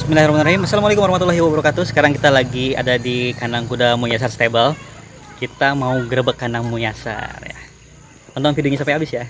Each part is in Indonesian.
Bismillahirrahmanirrahim. Assalamualaikum warahmatullahi wabarakatuh. Sekarang kita lagi ada di kandang kuda Muyasar Stable. Kita mau grebek kandang Muyasar ya. Tonton videonya sampai habis ya.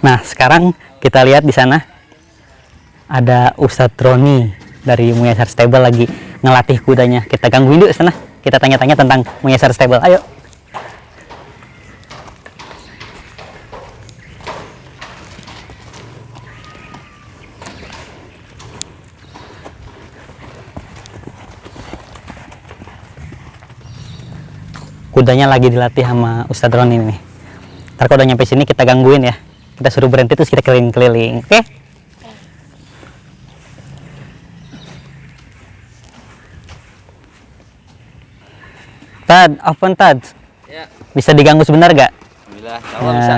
Nah, sekarang kita lihat di sana ada Ustadz Roni dari Muyasar Stable lagi ngelatih kudanya. Kita gangguin dulu sana. Kita tanya-tanya tentang Muyasar Stable. Ayo. Kudanya lagi dilatih sama Ustadz Roni nih. Ntar kalau udah nyampe sini kita gangguin ya. Kita suruh berhenti terus kita keliling-keliling, oke? Tad, apa Tad? Ya. Bisa diganggu sebentar gak? Alhamdulillah, insya Allah bisa.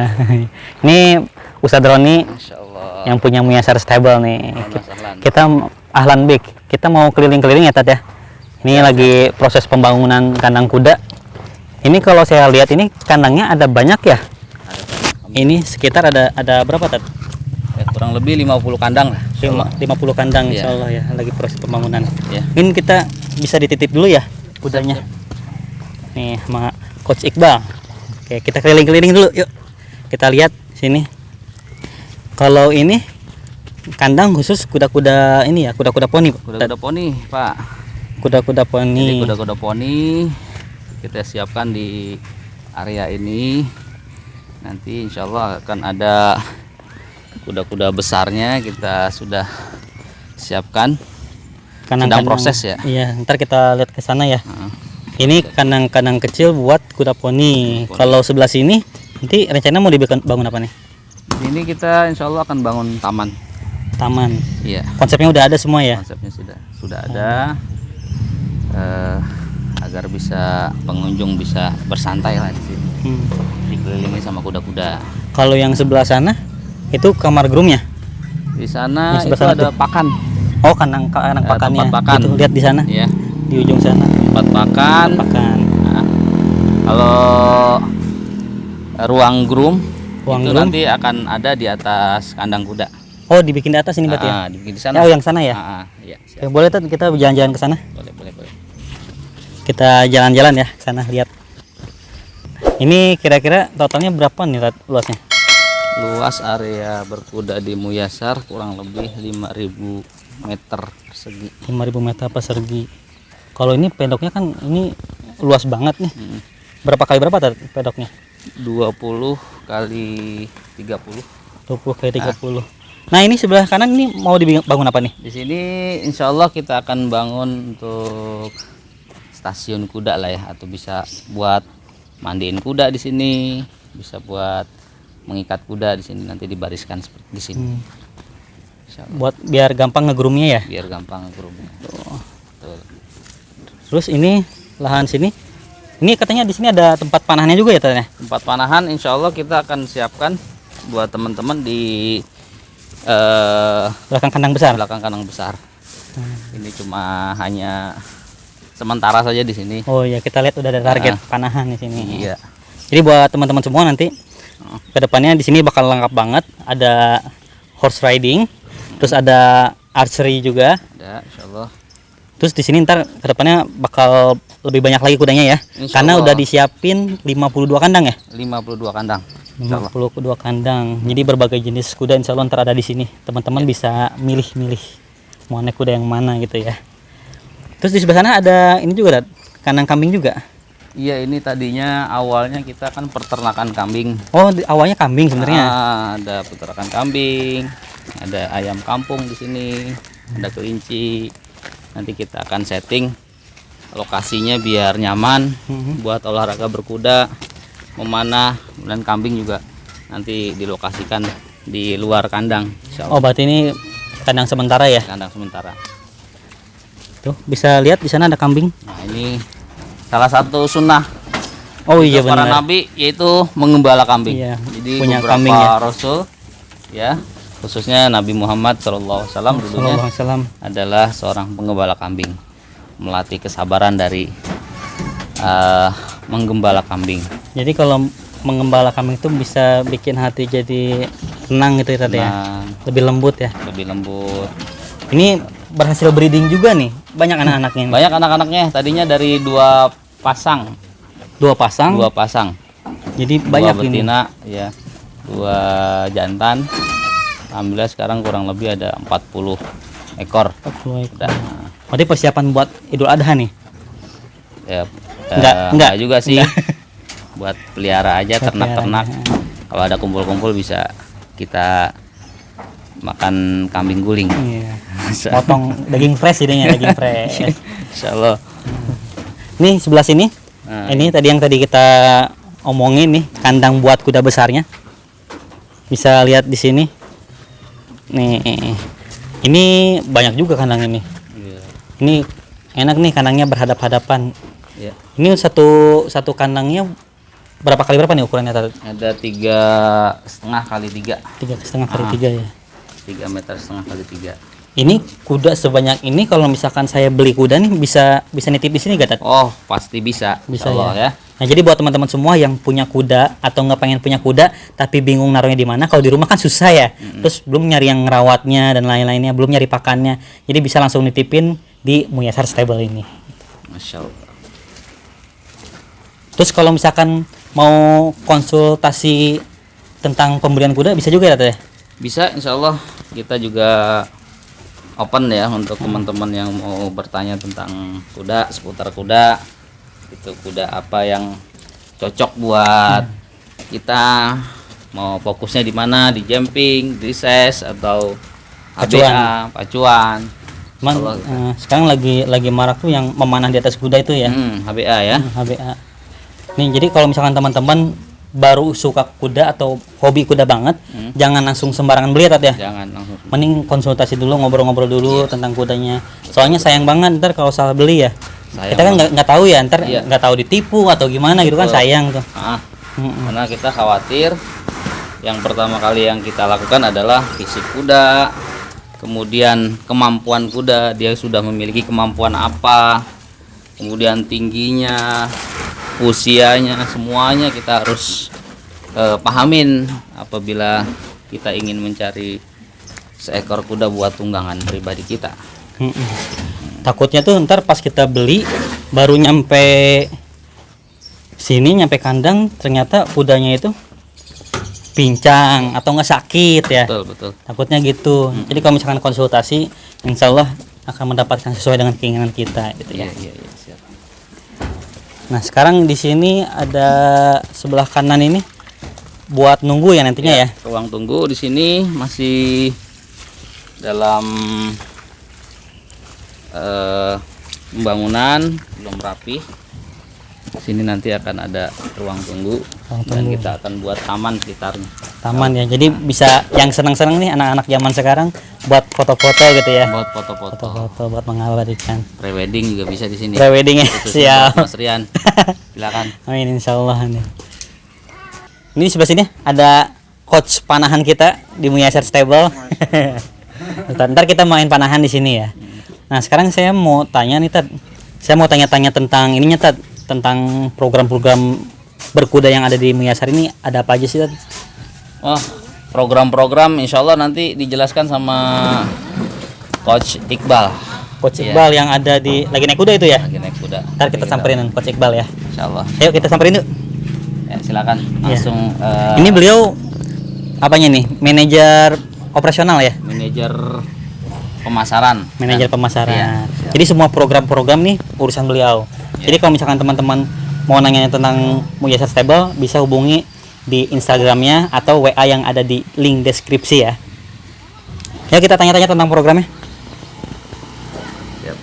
Ini Ustadz Roni Insyaallah. yang punya Muyasar Stable nih. Ahlan. Kita ahlan bik. Kita mau keliling-keliling ya Tad ya. Ini lagi proses pembangunan kandang kuda. Ini kalau saya lihat ini kandangnya ada banyak ya. Ini sekitar ada berapa Tad? Ya, kurang lebih 50 kandang lah. 50 kandang Iya. insya Allah ya, lagi proses pembangunan. Ya. Ini kita bisa dititip dulu ya kudanya. Nih sama Coach Iqbal. Oke, kita keliling-keliling dulu yuk. Kita lihat sini. Kalau ini kandang khusus kuda-kuda ini ya, kuda-kuda poni. Kuda-kuda poni, Pak. Kuda-kuda Jadi poni. kuda-kuda poni kita siapkan di area ini. Nanti insya Allah akan ada kuda-kuda besarnya kita sudah siapkan. Sedang proses ya. Iya, ntar kita lihat ke sana ya. Ini kandang-kandang kecil buat kuda poni. Kalau sebelah sini nanti rencana mau dibangun apa nih? Ini kita insya Allah akan bangun taman. Taman. Iya. Konsepnya udah ada semua ya. Konsepnya sudah ada. Agar bisa pengunjung bisa bersantai lah di sini. Dikelilingi sama kuda-kuda. Kalau yang sebelah sana itu kamar groomnya. Di sana Yang itu sebelah sana ada tuh. pakan. Oh, kandang pakannya. Tempat pakan. Itu lihat di sana. Ya, Di ujung sana. tempat pakan. Pakan. Nah, kalau ruang groom Ruang itu groom. nanti akan ada di atas kandang kuda. Oh, dibikin di atas ini berarti ya. Dibikin di sana. Oh, yang sana ya. Iya, siap. Ya, boleh tuh kita jalan-jalan ke sana. Boleh. Kita jalan-jalan ya ke sana lihat. Ini kira-kira totalnya berapa nih Rat, luasnya? Luas area berkuda di Muyasar kurang lebih 5.000 meter persegi. 5.000 meter persegi. Kalau ini pedoknya kan ini luas banget nih. Berapa kali berapa Tat, pedoknya? 20 kali 30. 20 kali 30. Nah, ini sebelah kanan ini mau dibangun apa nih? Di sini insya Allah kita akan bangun untuk stasiun kuda lah ya, atau bisa buat mandiin kuda di sini, bisa buat mengikat kuda di sini, nanti dibariskan seperti di sini. Insya Allah. Buat biar gampang ngegroomnya ya. Biar gampang groomnya. Betul. Terus ini lahan sini. Ini katanya di sini ada tempat panahannya juga ya Tat ya? Tempat panahan insya Allah kita akan siapkan buat teman-teman di Belakang kandang besar. belakang kandang besar. Ini cuma hanya sementara saja di sini. Oh ya, kita lihat udah ada target panahan di sini. Iya. Jadi buat teman-teman semua nanti kedepannya di sini bakal lengkap banget. Ada horse riding, terus ada archery juga. Ada insya Allah. Terus di sini ntar kedepannya bakal lebih banyak lagi kudanya ya. Insya Karena Allah. udah disiapin 52 kandang ya. 52 kandang. Insya Allah. 52 kandang. Jadi berbagai jenis kuda insya Allah ntar ada di sini. Teman-teman bisa milih-milih mau naik kuda yang mana gitu ya. Terus di sebelah sana ada ini juga, kandang kambing juga. Iya, ini tadinya awalnya kita kan peternakan kambing. Oh, awalnya kambing sebenarnya. Ada peternakan kambing, ada ayam kampung di sini, ada kelinci. Nanti kita akan setting lokasinya biar nyaman buat olahraga berkuda, memanah, dan kambing juga nanti dilokasikan di luar kandang. Insya Oh, Allah. berarti ini kandang sementara ya. Kandang sementara. Tuh, bisa lihat di sana ada kambing. Nah, ini salah satu sunnah Oh iya para benar. nabi, yaitu mengembala kambing. Iya, Jadi punya beberapa kambing ya. rasul ya, khususnya Nabi Muhammad SAW dulunya Sallallahu alaihi wasallam. adalah seorang pengembala kambing, melatih kesabaran dari menggembala kambing. Jadi kalau mengembala kambing itu bisa bikin hati jadi tenang gitu ya tadi ya. Nah, Lebih lembut ya. lebih lembut. Ini berhasil breeding juga nih. Banyak anak-anaknya ini. Banyak anak-anaknya, tadinya dari 2 pasang, 2 pasang. 2 pasang, Jadi 2 banyak ini. betina ya, 2 jantan. Alhamdulillah sekarang kurang lebih ada 40 ekor. 40 ekor. Udah. Berarti persiapan buat Idul Adha nih. Ya, Enggak juga sih. Enggak. Buat pelihara aja, Buat ternak-ternak. pelihara Kalau ada kumpul-kumpul bisa kita makan kambing guling. Iya. Potong daging fresh jadinya, daging fresh. Insya Allah. Nih sebelah sini. Nah, Ini tadi yang tadi kita omongin nih, kandang buat kuda besarnya. Bisa lihat di sini. Nih. Ini banyak juga kandang ini. iya. Ini enak nih kandangnya berhadap-hadapan. Ya. Ini satu kandangnya berapa kali berapa nih ukurannya tadi? Ada 3,5 kali 3, 3,5 kali 3 ya. 3,5 meter kali 3. Ini kuda sebanyak ini kalau misalkan saya beli kuda nih bisa nitip di sini gak Tat? Oh, pasti bisa. Bisa Insya Allah, ya. Nah jadi buat teman-teman semua yang punya kuda atau nggak pengen punya kuda tapi bingung naruhnya di mana, kalau di rumah kan susah ya. Terus belum nyari yang ngerawatnya dan lain-lainnya, belum nyari pakannya. Jadi bisa langsung nitipin di Muyasar Stable ini. Masya Allah. Terus kalau misalkan mau konsultasi tentang pembelian kuda bisa juga ya Tat ya? Bisa, insya Allah kita juga open ya untuk teman-teman yang mau bertanya tentang kuda, seputar kuda. Itu kuda apa yang cocok buat kita, mau fokusnya di mana, di jumping, di ses atau HBA, pacuan. Cuman, Allah. sekarang lagi marak tuh yang memanah di atas kuda itu ya. HBA ya. HBA. Nih jadi kalau misalkan teman-teman baru suka kuda atau hobi kuda banget, jangan langsung sembarangan beli ya Tat ya. Jangan langsung. Mending konsultasi dulu, ngobrol-ngobrol dulu tentang kudanya. Soalnya sayang banget ntar kalau salah beli ya. Sayang Kita kan nggak tahu ya, ntar Iya. nggak tahu ditipu atau gimana gitu kan, Betul. sayang tuh. Karena kita khawatir, yang pertama kali yang kita lakukan adalah fisik kuda, kemudian kemampuan kuda, dia sudah memiliki kemampuan apa, kemudian tingginya, usianya, semuanya kita harus pahamin apabila kita ingin mencari seekor kuda buat tunggangan pribadi kita. Takutnya tuh ntar pas kita beli baru nyampe sini, nyampe kandang, ternyata kudanya itu pincang atau nggak sakit ya. Betul, betul. Takutnya gitu. Jadi kalau misalkan konsultasi, insya Allah akan mendapatkan sesuai dengan keinginan kita gitu ya. Iya, siap. Nah sekarang di sini ada sebelah kanan ini buat nunggu ya nantinya ya. Ruang tunggu di sini masih dalam pembangunan, belum rapi. Di sini nanti akan ada ruang tunggu, dan kita akan buat taman sekitarnya. Taman ya. Jadi bisa yang senang-senang nih anak-anak zaman sekarang buat foto-foto gitu ya. Buat foto-foto, Foto-foto buat mengabadikan. prewedding juga bisa di sini. Prewedding ya. Khususnya Siap. buat Mas Rian. Silakan. Amin insyaallah nih. Ini sebelah sini ada coach panahan kita di Muyasar Stable. Ntar kita main panahan di sini ya. Nah sekarang saya mau tanya nih Tat. Saya mau tanya-tanya tentang ininya Tat, tentang program-program berkuda yang ada di Muyasar ini ada apa aja sih Tat? Oh, program-program insya Allah nanti dijelaskan sama Coach Iqbal. Coach Iya. Iqbal yang ada di lagi naik kuda itu ya. Lagi naik kuda. Ntar kita samperin Coach Iqbal ya. Insya Allah. Ayo kita samperin yuk. Ya, silakan langsung. Ini beliau apanya nih? Manajer operasional ya? Manajer pemasaran. Manajer pemasaran. Iya. Jadi semua program-program nih urusan beliau. Iya. Jadi kalau misalkan teman-teman mau nanya tentang Muyasar Stable bisa hubungi di Instagramnya atau WA yang ada di link deskripsi ya. Ya kita tanya-tanya tentang programnya. Siap.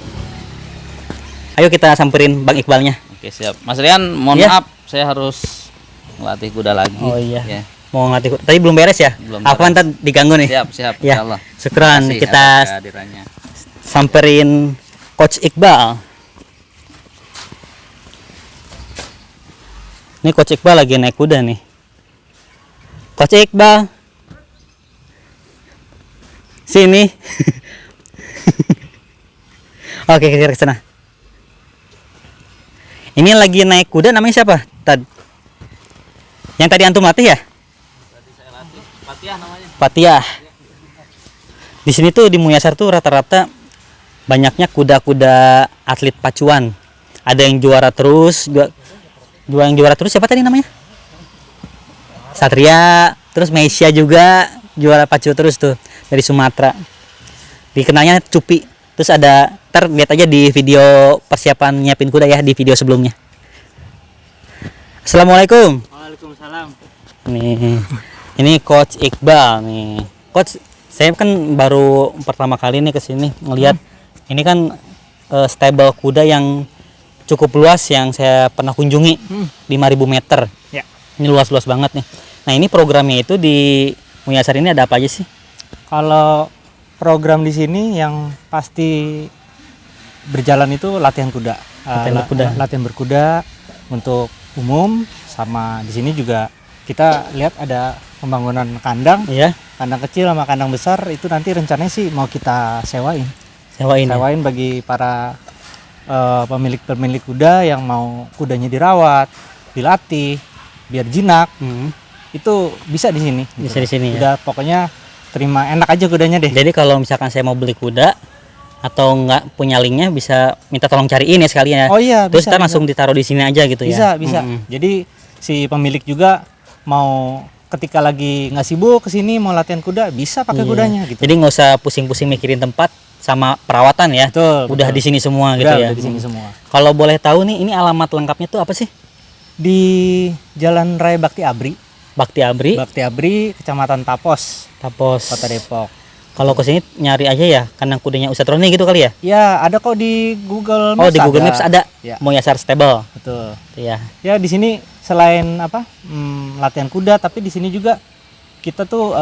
Ayo kita samperin Bang Iqbalnya. Oke, siap. Mas Rian, mohon Iya. maaf, saya harus ngelatih kuda lagi. Oh iya. Ya. Mau ngelatih. Tadi belum beres ya? Belum Apa beres. ntar diganggu nih? Siap, siap. Ya. Insyaallah. Syukran Terima kasih kita atas kehadirannya. samperin Coach Iqbal. Ini Coach Iqbal lagi naik kuda nih. Coach Iqbal. Sini. Oke, kita ke sana. Ini lagi naik kuda namanya siapa? Yang tadi antum latih ya? Tadi saya latih. Fatihah namanya. Patiah. Di sini tuh di Muyasar tuh rata-rata banyaknya kuda-kuda atlet pacuan. Ada yang juara terus, yang juara terus siapa tadi namanya? Satria, terus Meisya juga juara pacu terus tuh dari Sumatera. Dikenalnya Cupi. Terus ada, ntar lihat aja di video persiapan nyiapin kuda ya, di video sebelumnya. Assalamualaikum. Waalaikumsalam. Nih, ini Coach Iqbal nih. Coach, saya kan baru pertama kali nih kesini ngelihat ini kan stable kuda yang cukup luas yang saya pernah kunjungi, 5.000 meter. Ya. Ini luas-luas banget nih. Nah ini programnya itu di Muyasar ini ada apa aja sih? Kalau program di sini yang pasti berjalan itu latihan kuda. Latihan berkuda. Latihan berkuda untuk umum, sama di sini juga kita lihat ada pembangunan kandang, Iya, kandang kecil sama kandang besar itu nanti rencananya sih mau kita sewain. sewain. Ya? Sewain bagi para pemilik kuda yang mau kudanya dirawat, dilatih, biar jinak. Hmm. Itu bisa di sini. Bisa di sini ya. Udah pokoknya terima enak aja kudanya deh. Jadi kalau misalkan saya mau beli kuda atau nggak punya linknya bisa minta tolong cariin ya sekalian ya. Oh iya, Terus bisa, ntar langsung ditaruh di sini aja gitu bisa, ya. bisa. Mm-mm. Jadi si pemilik juga mau ketika lagi nggak sibuk kesini mau latihan kuda bisa pakai Iya. kudanya gitu. Jadi nggak usah pusing-pusing mikirin tempat sama perawatan ya. Betul. Udah di sini semua gitu ya. Udah di sini semua. Kalau boleh tahu nih ini alamat lengkapnya tuh apa sih? Di Jalan Raya Bakti Abri, Bakti Abri, Kecamatan Tapos, Tapos. Kota Depok. Kalau ke sini nyari aja ya kandang kudanya Ustadz Roni gitu kali ya? Ya, ada kok di Google Oh Maps. di Google Maps ada. Ya. Muyasar Stable. Betul. Iya. Ya di sini selain latihan kuda, tapi di sini juga kita tuh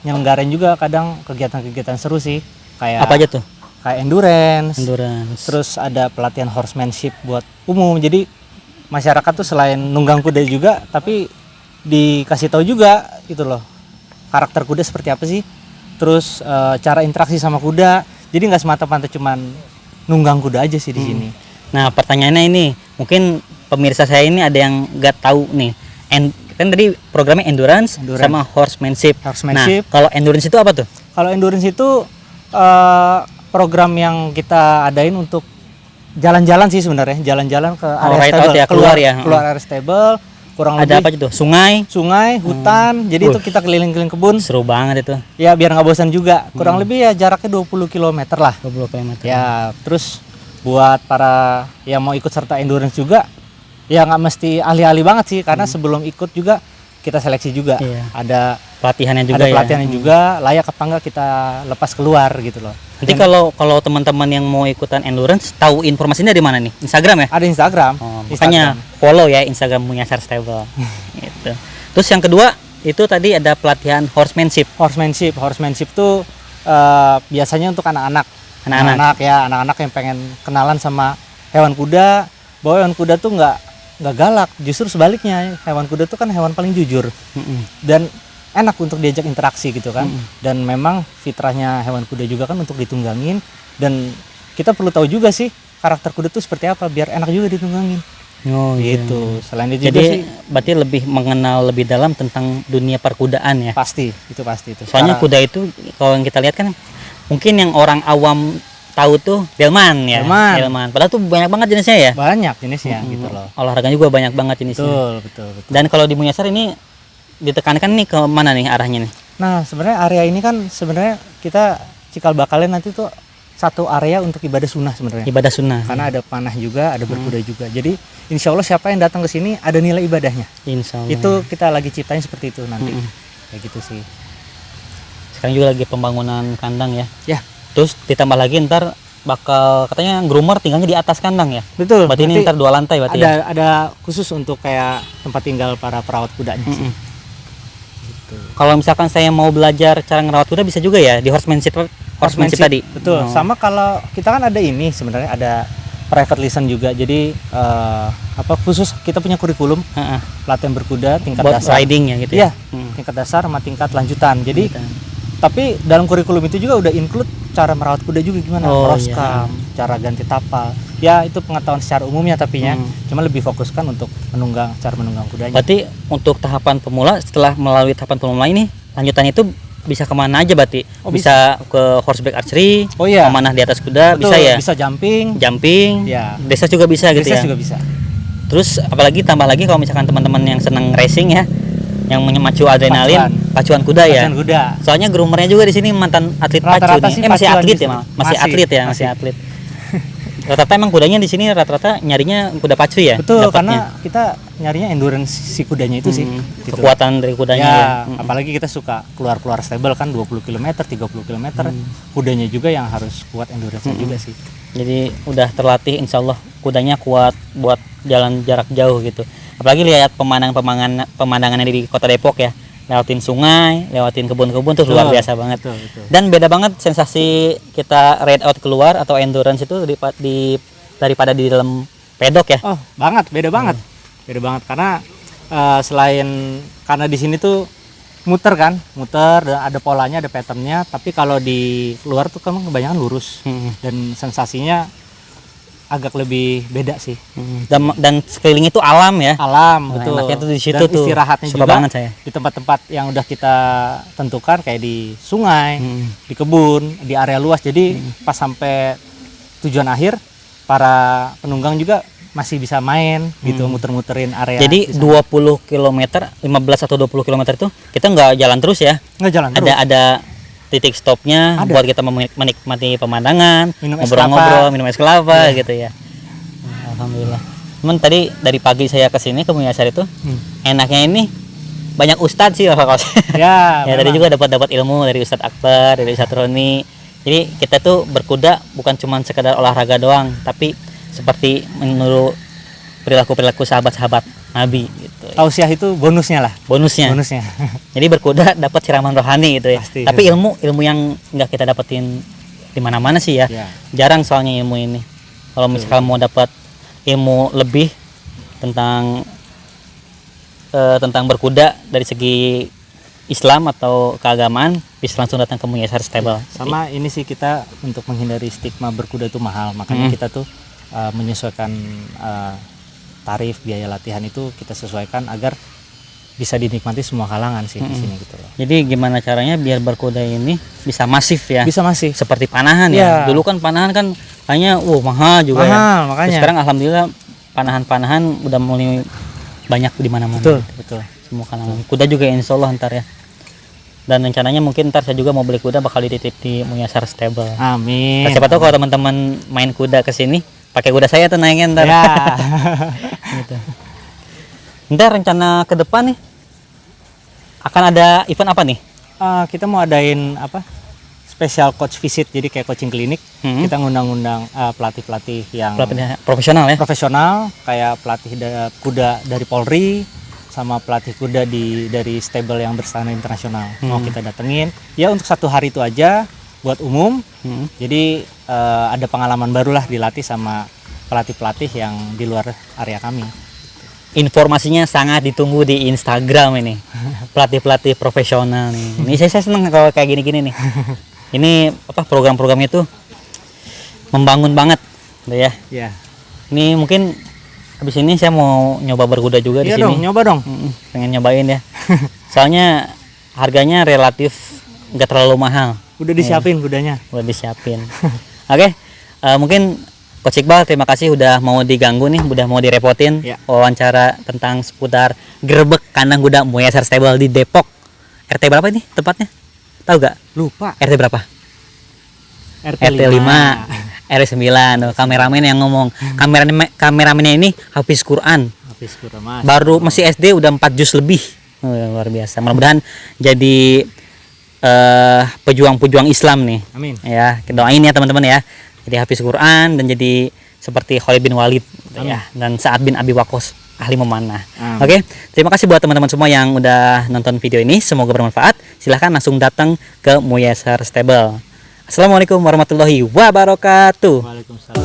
nyelenggarain juga kadang kegiatan-kegiatan seru sih, kayak Apa aja tuh? kayak endurance, Endurance. terus ada pelatihan horsemanship buat umum. Jadi masyarakat tuh selain nunggang kuda juga, tapi dikasih tahu juga gitu loh karakter kuda seperti apa sih, terus cara interaksi sama kuda. Jadi nggak semata-mata cuman nunggang kuda aja sih di sini. Nah pertanyaannya ini mungkin pemirsa saya ini ada yang nggak tahu nih. Kan tadi programnya endurance, Endurance. sama horsemanship. Horsemanship. Nah kalau endurance itu apa tuh? Kalau endurance itu program yang kita adain untuk jalan-jalan sih sebenarnya, jalan-jalan ke area ride stable, out ya, keluar ya. keluar area stable, kurang Ada apa lebih aja tuh? Sungai. sungai, hutan. Jadi itu kita keliling-keliling kebun. Seru banget itu. Ya biar nggak bosan juga. Kurang lebih ya jaraknya 20 km lah. 20 km. Ya, terus buat para yang mau ikut serta endurance juga, ya nggak mesti ahli-ahli banget sih, karena sebelum ikut juga kita seleksi juga. Iya. Ada Pelatihannya juga ada ya. pelatihannya juga, layak apa enggak kita lepas keluar gitu loh. Nanti kalau teman-teman yang mau ikutan endurance tahu informasinya dari mana nih? Instagram ya? Ada Instagram. Oh, makanya follow ya Instagram Muyasar Stable. Gitu. Terus yang kedua itu tadi ada pelatihan horsemanship. Horsemanship tuh biasanya untuk anak-anak. Anak-anak. Anak-anak yang pengen kenalan sama hewan kuda. Bahwa hewan kuda tuh nggak galak, justru sebaliknya. Hewan kuda tuh kan hewan paling jujur dan enak untuk diajak interaksi gitu kan. Dan memang fitrahnya hewan kuda juga kan untuk ditunggangin, dan kita perlu tahu juga sih karakter kuda tuh seperti apa biar enak juga ditunggangin. Oh Gitu. Selain itu juga Jadi sih berarti lebih mengenal lebih dalam tentang dunia perkudaan ya. pasti itu. Soalnya kuda itu kalau yang kita lihat kan mungkin yang orang awam tahu tuh delman ya. Delman. Padahal tuh banyak banget jenisnya ya. banyak jenisnya gitu loh. Olahraganya juga banyak banget jenisnya. Betul. Dan kalau di Muyasar ini ditekankan nih ke mana nih arahnya nih? Nah, sebenarnya area ini kan sebenarnya kita cikal bakalnya nanti tuh satu area untuk ibadah sunnah sebenarnya. Ibadah sunnah. Karena ada panah juga, ada berkuda juga. Jadi insya Allah siapa yang datang ke sini ada nilai ibadahnya. Insya Allah. Itu kita lagi ciptain seperti itu nanti. Kayak gitu sih. Sekarang juga lagi pembangunan kandang ya. Ya. Terus ditambah lagi ntar bakal katanya groomer tinggalnya di atas kandang ya. Betul. Berarti ini ntar 2 lantai berarti ya. ada khusus untuk kayak tempat tinggal para perawat kudanya sih. Gitu. Kalau misalkan saya mau belajar cara ngerawat kuda bisa juga ya di horsemanship tadi. Betul. Sama kalau kita kan ada ini sebenarnya ada private lesson juga. Jadi khusus kita punya kurikulum Heeh. pelatihan berkuda tingkat Buat dasar. riding ya gitu Iya, ya. tingkat dasar sama tingkat lanjutan. Jadi tapi dalam kurikulum itu juga udah include cara merawat kuda juga gimana, Oh, cross cam, cara ganti tapal. Ya itu pengetahuan secara umumnya tapinya, cuma lebih fokuskan untuk cara menunggang kudanya. Berarti untuk tahapan pemula setelah melalui tahapan pemula ini lanjutannya itu bisa kemana aja berarti? Oh, bisa ke horseback archery, Oh iya. memanah di atas kuda, Betul, bisa ya? Bisa jumping, Jumping, desa juga bisa gitu desa ya. juga bisa. Terus apalagi tambah lagi kalau misalkan teman-teman yang seneng racing ya, yang memacu adrenalin, pacuan kuda ya. Pacuan kuda. Soalnya groomernya juga di sini mantan atlet Rata-rata pacu sih nih. Masih pacuan atlet di ya, sini. masih Masih, atlet ya, masih atlet. Rata-rata emang kudanya di sini rata-rata nyarinya kuda pacu ya. Betul, dapatnya. karena kita nyarinya endurance si kudanya itu sih. Gitu. Kekuatan dari kudanya ya. Apalagi kita suka keluar stable kan 20 km, 30 km. Kudanya juga yang harus kuat endurance-nya juga sih. Jadi udah terlatih insya Allah kudanya kuat buat jalan jarak jauh gitu. Apalagi lihat pemandangannya di kota Depok ya. Lewatin sungai, lewatin kebun-kebun tuh luar biasa banget. Betul. Dan beda banget sensasi kita ride out keluar atau endurance itu daripada di dalam pedok ya. Oh, beda banget. Beda banget karena selain karena di sini tuh muter dan ada polanya, ada patternnya, tapi kalau di luar tuh kan kebanyakan lurus dan sensasinya agak lebih beda sih. Dan sekeliling itu alam ya. Alam, Nah, betul. enaknya tuh di situ Dan tuh. istirahatnya Suka juga banget saya. di tempat-tempat yang udah kita tentukan kayak di sungai, di kebun, di area luas. Jadi pas sampai tujuan akhir para penunggang juga masih bisa main gitu, muter-muterin area. Jadi di sana. 20 km, 15 atau 20 km itu kita nggak jalan terus ya. nggak jalan terus. Ada titik stopnya Ada. buat kita menikmati pemandangan, Minum es ngobrol-ngobrol, minum es kelapa gitu ya. Alhamdulillah. Cuman tadi dari pagi saya ke sini ke Muyasar itu enaknya ini banyak ustadz sih kalau Ya, ya tadi memang. juga dapat ilmu dari Ustadz Akbar, dari Ustadz Roni. Jadi kita tuh berkuda bukan cuma sekedar olahraga doang, tapi seperti menurut perilaku sahabat-sahabat Nabi gitu. Tausiah itu bonusnya lah. Bonusnya. Jadi berkuda dapat ciraman rohani gitu ya. Pasti. Tapi ilmu yang nggak kita dapetin di mana-mana sih ya. Ya. Jarang soalnya ilmu ini. Kalau misalkan mau dapat ilmu lebih tentang berkuda dari segi Islam atau keagamaan, bisa langsung datang ke Muyasar Stable. Sama ini sih kita untuk menghindari stigma berkuda itu mahal, makanya kita tuh menyesuaikan tarif biaya latihan itu kita sesuaikan agar bisa dinikmati semua kalangan sih di sini gitu loh. Jadi gimana caranya biar berkuda ini bisa masif ya? Bisa masih. Seperti panahan Ya. ya. Dulu kan panahan kan kayaknya mahal juga ya. Mahal, Terus makanya. sekarang alhamdulillah panahan-panahan udah mulai banyak di mana-mana. Betul. Semua kalangan. Kuda juga insya Allah ntar ya. Dan rencananya mungkin ntar saya juga mau beli kuda bakal dititip di Muyasar Stable. Amin. Siapa tahu kalau teman-teman main kuda ke sini pakai kuda saya tuh naiknya ntar. Ya. Gitu. Ntar rencana ke depan nih akan ada event apa nih? Kita mau adain special coach visit, jadi kayak coaching klinik. Kita ngundang-undang pelatih-pelatih yang Pelatih profesional ya? profesional, kayak pelatih kuda dari Polri sama pelatih kuda dari stable yang berstandar internasional. Mau kita datengin ya untuk 1 hari itu aja buat umum. Jadi ada pengalaman barulah dilatih sama pelatih-pelatih yang di luar area kami. Informasinya sangat ditunggu di Instagram ini. Pelatih-pelatih profesional nih. Ini saya seneng kalau kayak gini-gini nih. Ini program-programnya tuh membangun banget, gitu ya. Ya. Ini mungkin habis ini saya mau nyoba berkuda juga di Iya sini. dong, nyoba dong. Pengen nyobain ya. Soalnya harganya relatif nggak terlalu mahal. Udah disiapin kudanya. Udah disiapin. Oke, mungkin Coach Iqbal terima kasih udah mau diganggu nih, udah mau direpotin Ya. wawancara tentang seputar gerbek kandang kuda Muyasar Stable di Depok. RT berapa ini tepatnya? Tahu gak? Lupa. RT berapa? RT 5, RT 9. Kameramen yang ngomong. Kameramennya ini Hafiz Quran. Habis kurang Baru masih SD udah 4 juz lebih. Luar biasa. Mudah-mudahan jadi pejuang-pejuang Islam nih. Amin. Ya, doain ya teman-teman ya. jadi hafiz Quran dan jadi seperti Khalid bin Walid gitu ya, dan Sa'ad bin Abi Waqqas ahli memanah. Oke, terima kasih buat teman-teman semua yang udah nonton video ini, semoga bermanfaat. Silahkan langsung datang ke Muyassar Stable. Assalamualaikum warahmatullahi wabarakatuh. Waalaikumsalam.